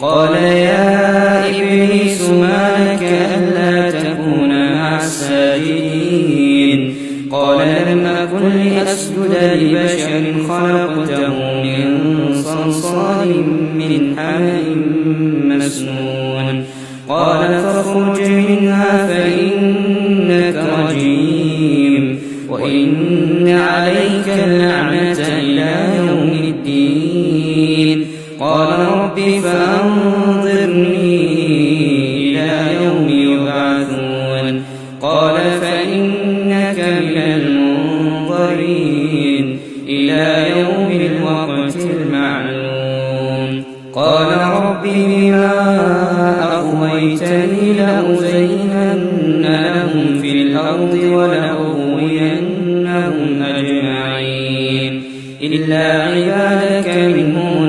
قال يا إبليس ما لك ألا تكون مع الساجدين قال لم أكن لأسجد لبشر خلقته من صلصال من حمأ مسنون قال فاخرج منها فإنك رجيم وإن عليك اللعنة إلى يوم الدين قال رب فأنظرني إلى يوم يبعثون قال فإنك من المنظرين إلى يوم الوقت المعلوم قال رب بما أغويتني لأزينن لهم في الأرض ولأغوينهم أجمعين إلا عبادك منهم